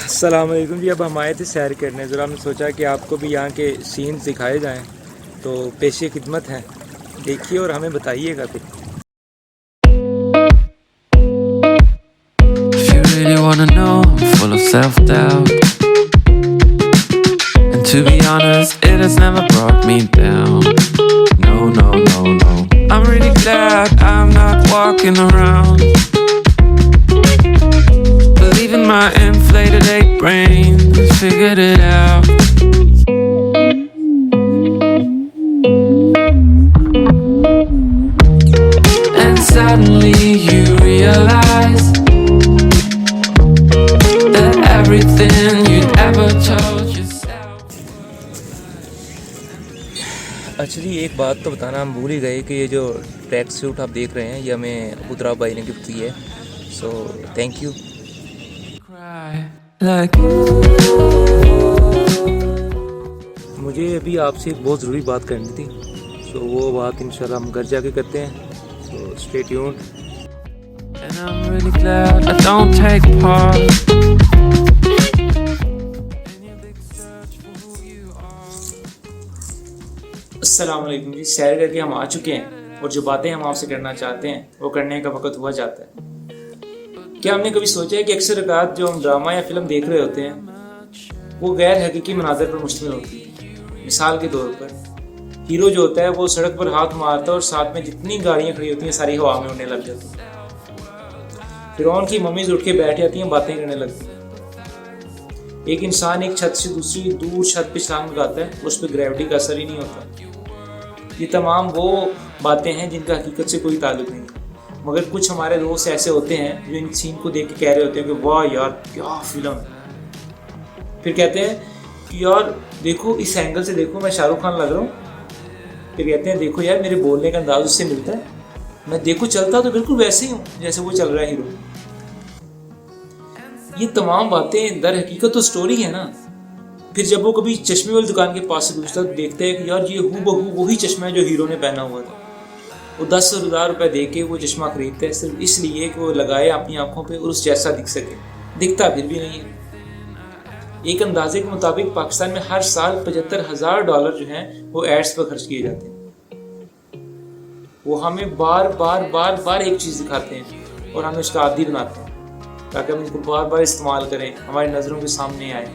السلام علیکم جی، اب ہم آئے تھے سیر کرنے، ذرا ہم نے سوچا کہ آپ کو بھی یہاں کے سینز دکھائے جائیں، تو پیش خدمت ہیں، دیکھیے اور ہمیں بتائیے گا پھر۔ If you really wanna know, I'm full of self-doubt. And to be honest, it has never brought me down. No, no, no, no. I'm really glad I'm not walking around believing my inflated ape brain figured it out. And suddenly you realize that everything you'd ever told yourself. اچھا جی، ایک بات تو بتانا ہم بھول ہی گئے کہ یہ جو ٹریک سوٹ آپ دیکھ رہے ہیں یہ ہمیں ابوتراب بھائی نے گفٹ کی ہے، so thank you. Cry like مجھے ابھی آپ سے ایک بہت ضروری بات کرنی تھی، سو وہ بات انشاءاللہ ہم گھر جا کے کرتے ہیں، so stay tuned. and I'm really glad I don't take part in your big search for who you are. السلام علیکم جی، سیر کر کے ہم آ چکے ہیں اور جو باتیں ہم آپ سے کرنا چاہتے ہیں وہ کرنے کا وقت ہوا جاتا ہے۔ کیا ہم نے کبھی سوچا ہے کہ اکثر اوقات جو ہم ڈرامہ یا فلم دیکھ رہے ہوتے ہیں وہ غیر حقیقی مناظر پر مشتمل ہوتی ہے۔ مثال کے طور پر ہیرو جو ہوتا ہے وہ سڑک پر ہاتھ مارتا ہے اور ساتھ میں جتنی گاڑیاں کھڑی ہوتی ہیں ساری ہوا میں اڑنے لگ جاتی ہیں۔ فرعون کی ممیز اٹھ کے بیٹھ جاتی ہیں، باتیں کرنے لگتی ہیں۔ ایک انسان ایک چھت سے دوسری دور چھت پہ چھلانگ لگاتا ہے، اس پہ گریوٹی کا اثر ہی نہیں ہوتا۔ یہ تمام وہ باتیں ہیں جن کا حقیقت سے کوئی تعلق نہیں، مگر کچھ ہمارے دوست ایسے ہوتے ہیں جو ان سین کو دیکھ کے کہہ رہے ہوتے ہیں کہ واہ یار کیا فلم ہے، پھر کہتے ہیں کہ یار دیکھو اس اینگل سے دیکھو میں شاہ رخ خان لگ رہا ہوں، پھر کہتے ہیں دیکھو یار میرے بولنے کا انداز اس سے ملتا ہے، میں دیکھو چلتا تو بالکل ویسے ہی ہوں جیسے وہ چل رہا ہے ہیرو۔ یہ تمام باتیں در حقیقت تو سٹوری ہے نا۔ پھر جب وہ کبھی چشمے والی دکان کے پاس سے گزرتا تو دیکھتا ہے کہ یار یہ ہو بہو وہی چشمہ ہے جو ہیرو نے پہنا ہوا تھا۔ وہ 10,000 روپے دے کے وہ چشمہ خریدتا ہے صرف اس لیے کہ وہ لگائے اپنی آنکھوں پہ اور اس جیسا دکھ سکے، دکھتا پھر بھی نہیں ہے۔ ایک اندازے کے مطابق پاکستان میں ہر سال $75,000 جو ہیں وہ ایڈز پر خرچ کیے جاتے ہیں۔ وہ ہمیں بار بار بار بار ایک چیز دکھاتے ہیں اور ہمیں اس کا عادی بناتے ہیں تاکہ ہم اس کو بار بار استعمال کریں، ہماری نظروں کے سامنے آئے،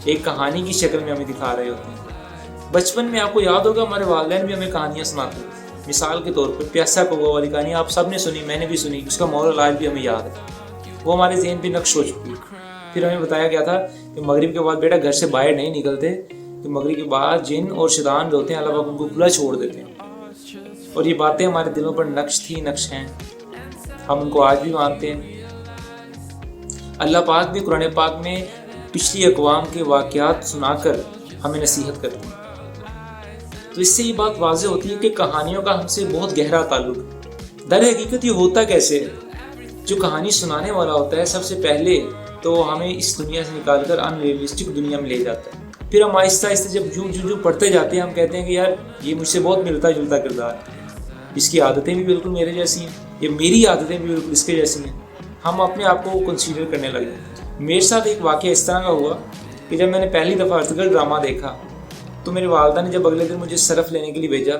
ایک کہانی کی شکل میں ہمیں دکھا رہے ہوتے ہیں۔ بچپن میں آپ کو یاد ہوگا ہمارے والدین بھی ہمیں کہانیاں سناتے تھے۔ مثال کے طور پر پیاسا کوا والی کہانی آپ سب نے سنی، میں نے بھی سنی، اس کا مورل آج بھی ہمیں یاد ہے، وہ ہمارے ذہن پہ نقش ہو چکی ہے۔ پھر ہمیں بتایا گیا تھا کہ مغرب کے بعد بیٹا گھر سے باہر نہیں نکلتے، کہ مغرب کے بعد جن اور شیطان جو ہوتے ہیں اللہ پاک ان کو کھلا چھوڑ دیتے ہیں، اور یہ باتیں ہمارے دلوں پر نقش تھی، نقش ہیں، ہم ان کو آج بھی مانتے ہیں۔ اللہ پاک بھی قرآن پاک میں پچھلی اقوام کے واقعات سنا کر ہمیں نصیحت کرتے ہیں۔ تو اس سے یہ بات واضح ہوتی ہے کہ کہانیوں کا ہم سے بہت گہرا تعلق ہے۔ در حقیقت یہ ہوتا کیسے ہے؟ جو کہانی سنانے والا ہوتا ہے سب سے پہلے تو ہمیں اس دنیا سے نکال کر ان ریئلسٹک دنیا میں لے جاتا ہے، پھر ہم آہستہ آہستہ جب جو پڑھتے جاتے ہیں ہم کہتے ہیں کہ یار یہ مجھ سے بہت ملتا جلتا کردار ہے، اس کی عادتیں بھی بالکل میرے جیسی ہیں، یہ میری عادتیں بھی بالکل اس کے جیسی ہیں، ہم اپنے آپ کو کنسیڈر کرنے لگے۔ میرے ساتھ ایک واقعہ اس طرح کا ہوا کہ جب میں نے پہلی دفعہ ارطغرل ڈرامہ دیکھا تو میری والدہ نے جب اگلے دن مجھے صرف لینے کے لیے بھیجا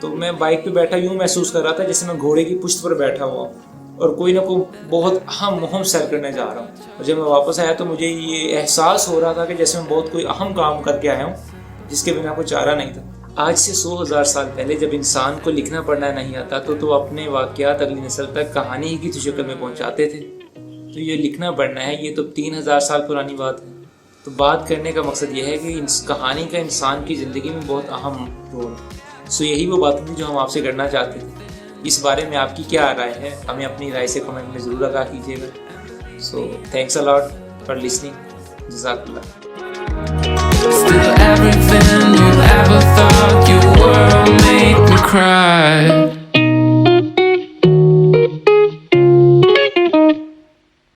تو میں بائک پہ بیٹھا یوں محسوس کر رہا تھا جیسے میں گھوڑے کی پشت پر بیٹھا ہوا ہوں اور کوئی نہ کوئی بہت اہم مہم سیر کرنے جا رہا ہوں، اور جب میں واپس آیا تو مجھے یہ احساس ہو رہا تھا کہ جیسے میں بہت کوئی اہم کام کر کے آیا ہوں جس کے بنا کوئی چارہ نہیں تھا۔ آج سے 100,000 سال پہلے جب انسان کو لکھنا پڑھنا نہیں آتا تو اپنے واقعات اگلی نسل تک کہانی ہی کی شکل میں پہنچاتے تھے۔ تو یہ لکھنا پڑھنا ہے یہ تو 3,000 سال پرانی بات ہے۔ تو بات کرنے کا مقصد یہ ہے کہ اس کہانی کا انسان کی زندگی میں بہت اہم رول ہے۔ سو یہی وہ باتیں تھیں جو ہم آپ سے کرنا چاہتے تھے۔ اس بارے میں آپ کی کیا رائے ہے ہمیں اپنی رائے سے کمنٹ میں ضرور آگاہ کیجیے گا۔ So thanks a lot for listening, جزاک اللہ۔ Still everything you ever thought you were made me cry.